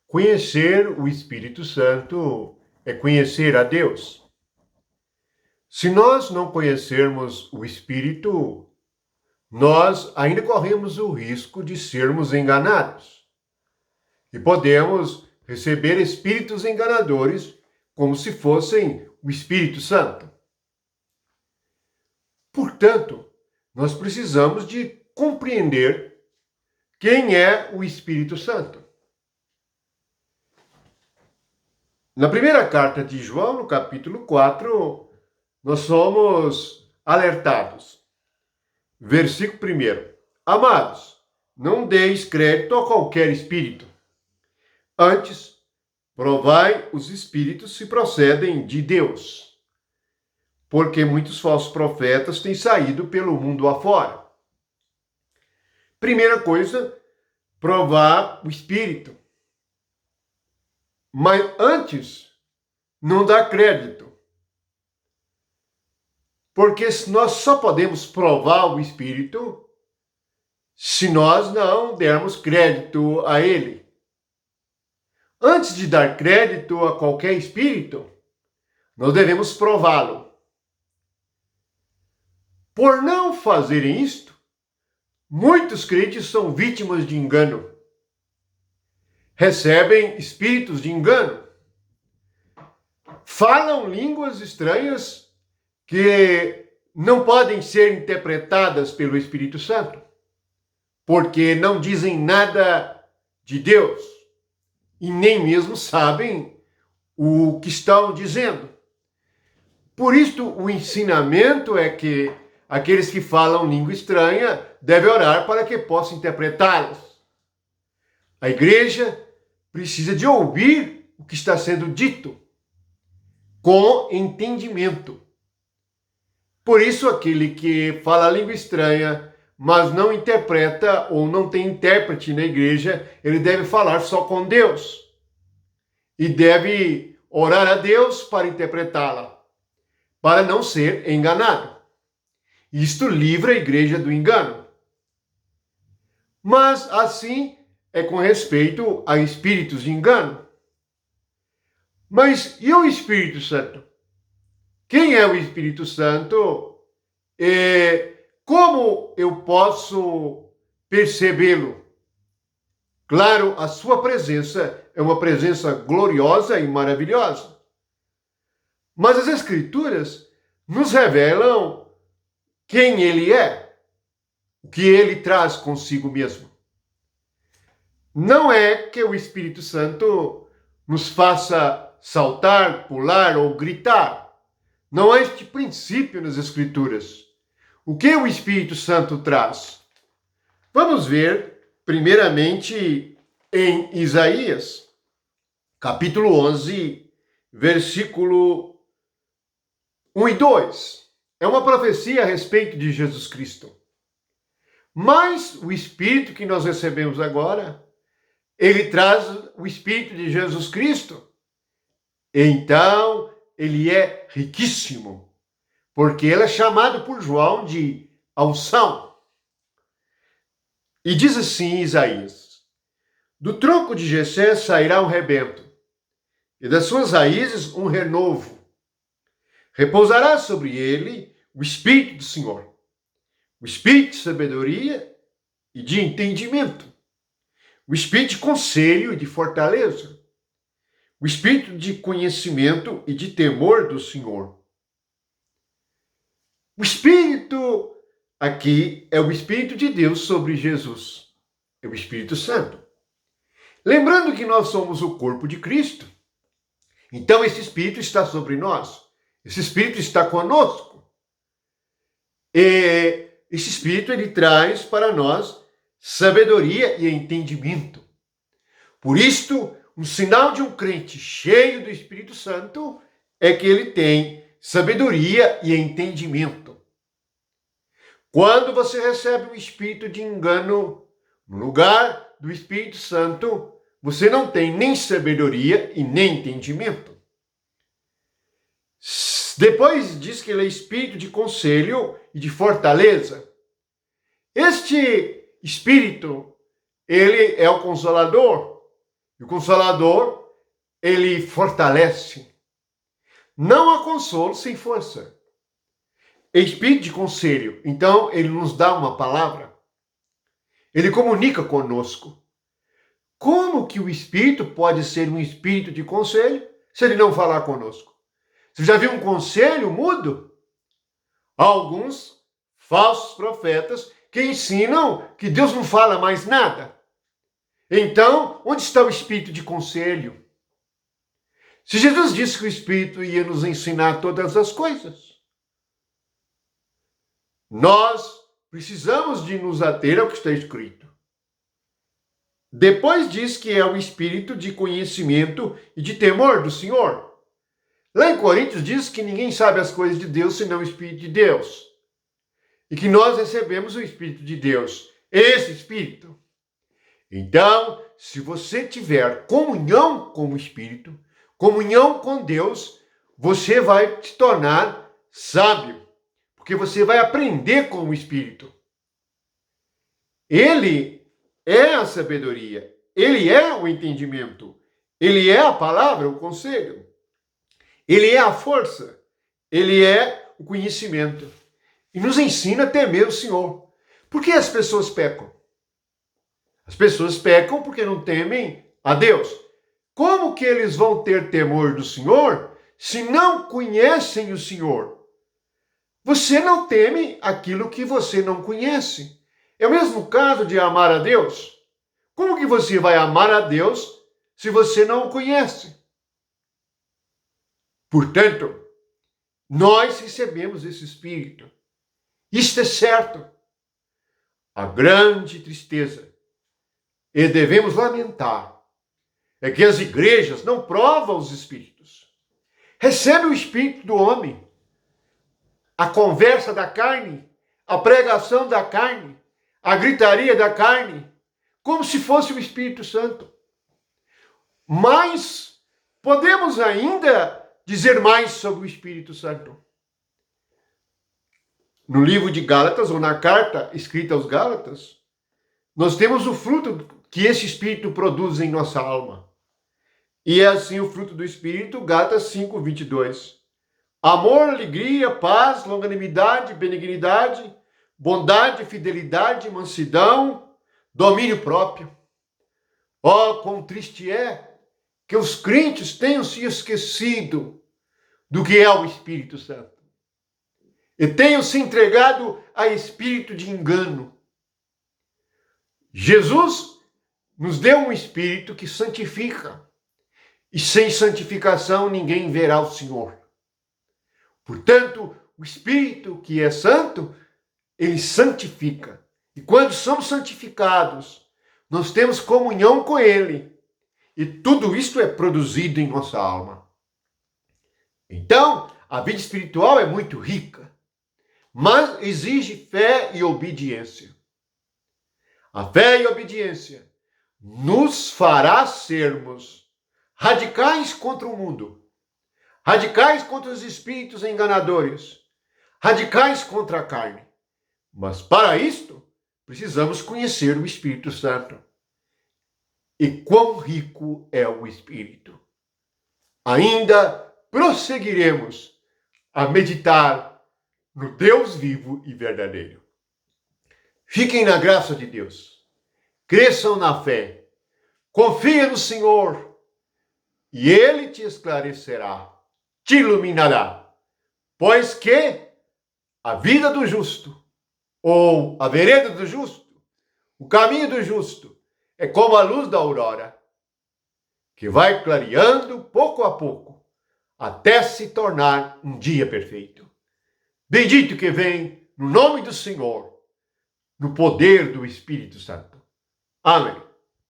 Conhecer o Espírito Santo é conhecer a Deus. Se nós não conhecermos o Espírito, nós ainda corremos o risco de sermos enganados. E podemos receber espíritos enganadores como se fossem o Espírito Santo. Portanto, nós precisamos de compreender quem é o Espírito Santo. Na primeira carta de João, no capítulo 4, nós somos alertados. Versículo 1. Amados, não deis crédito a qualquer espírito. Antes, provai os espíritos se procedem de Deus. Porque muitos falsos profetas têm saído pelo mundo afora. Primeira coisa, provar o espírito. Mas antes, não dá crédito. Porque nós só podemos provar o Espírito se nós não dermos crédito a ele. Antes de dar crédito a qualquer espírito, nós devemos prová-lo. Por não fazerem isto, muitos crentes são vítimas de engano. Recebem espíritos de engano. Falam línguas estranhas que não podem ser interpretadas pelo Espírito Santo, porque não dizem nada de Deus e nem mesmo sabem o que estão dizendo. Por isso, o ensinamento é que aqueles que falam língua estranha devem orar para que possam interpretá-las. A igreja precisa de ouvir o que está sendo dito com entendimento. Por isso, aquele que fala a língua estranha, mas não interpreta ou não tem intérprete na igreja, ele deve falar só com Deus. E deve orar a Deus para interpretá-la, para não ser enganado. Isto livra a igreja do engano. Mas assim é com respeito a espíritos de engano. Mas e o Espírito Santo? Quem é o Espírito Santo? Como eu posso percebê-lo? Claro, a sua presença é uma presença gloriosa e maravilhosa. Mas as Escrituras nos revelam quem ele é, o que ele traz consigo mesmo. Não é que o Espírito Santo nos faça saltar, pular ou gritar. Não há este princípio nas Escrituras. O que o Espírito Santo traz? Vamos ver, primeiramente, em Isaías, capítulo 11, versículo 1 e 2. É uma profecia a respeito de Jesus Cristo. Mas o Espírito que nós recebemos agora, ele traz o Espírito de Jesus Cristo. Então, ele é riquíssimo, porque ele é chamado por João de unção. E diz assim Isaías: do tronco de Jessé sairá um rebento, e das suas raízes um renovo. Repousará sobre ele o Espírito do Senhor, o Espírito de sabedoria e de entendimento, o Espírito de conselho e de fortaleza, o Espírito de conhecimento e de temor do Senhor. O Espírito aqui é o Espírito de Deus sobre Jesus, é o Espírito Santo. Lembrando que nós somos o corpo de Cristo, então esse Espírito está sobre nós, esse Espírito está conosco. E esse Espírito ele traz para nós sabedoria e entendimento. Por isto, um sinal de um crente cheio do Espírito Santo é que ele tem sabedoria e entendimento. Quando você recebe o espírito de engano no lugar do Espírito Santo, você não tem nem sabedoria e nem entendimento. Depois diz que ele é espírito de conselho e de fortaleza. Este espírito, ele é o consolador. E o Consolador, ele fortalece. Não há consolo sem força. Espírito de conselho. Então, ele nos dá uma palavra. Ele comunica conosco. Como que o Espírito pode ser um espírito de conselho se ele não falar conosco? Você já viu um conselho mudo? Há alguns falsos profetas que ensinam que Deus não fala mais nada. Então, onde está o espírito de conselho? Se Jesus disse que o Espírito ia nos ensinar todas as coisas, nós precisamos de nos ater ao que está escrito. Depois diz que é o espírito de conhecimento e de temor do Senhor. Lá em Coríntios diz que ninguém sabe as coisas de Deus senão o Espírito de Deus. E que nós recebemos o Espírito de Deus, esse Espírito. Então, se você tiver comunhão com o Espírito, comunhão com Deus, você vai se tornar sábio, porque você vai aprender com o Espírito. Ele é a sabedoria, ele é o entendimento, ele é a palavra, o conselho, ele é a força, ele é o conhecimento. E nos ensina a temer o Senhor. Por que as pessoas pecam? As pessoas pecam porque não temem a Deus. Como que eles vão ter temor do Senhor se não conhecem o Senhor? Você não teme aquilo que você não conhece. É o mesmo caso de amar a Deus. Como que você vai amar a Deus se você não o conhece? Portanto, nós recebemos esse Espírito. Isto é certo. A grande tristeza, e devemos lamentar, é que as igrejas não provam os Espíritos. Recebe o Espírito do homem, a conversa da carne, a pregação da carne, a gritaria da carne, como se fosse o Espírito Santo. Mas podemos ainda dizer mais sobre o Espírito Santo. No livro de Gálatas, ou na carta escrita aos Gálatas, nós temos o fruto que esse Espírito produz em nossa alma. E é assim o fruto do Espírito, Gálatas 5, 22. Amor, alegria, paz, longanimidade, benignidade, bondade, fidelidade, mansidão, domínio próprio. Oh, quão triste é que os crentes tenham se esquecido do que é o Espírito Santo. E tenham se entregado a espírito de engano. Jesus nos deu um espírito que santifica. E sem santificação ninguém verá o Senhor. Portanto, o Espírito que é santo, ele santifica. E quando somos santificados, nós temos comunhão com ele. E tudo isso é produzido em nossa alma. Então, a vida espiritual é muito rica, mas exige fé e obediência. A fé e a obediência nos fará sermos radicais contra o mundo, radicais contra os espíritos enganadores, radicais contra a carne. Mas para isto, precisamos conhecer o Espírito Santo. E quão rico é o Espírito. Ainda prosseguiremos a meditar no Deus vivo e verdadeiro. Fiquem na graça de Deus. Cresçam na fé. Confiem no Senhor. E Ele te esclarecerá, te iluminará. Pois que a vida do justo, ou a vereda do justo, o caminho do justo, é como a luz da aurora, que vai clareando pouco a pouco, até se tornar um dia perfeito. Bendito que vem no nome do Senhor, no poder do Espírito Santo. Amém.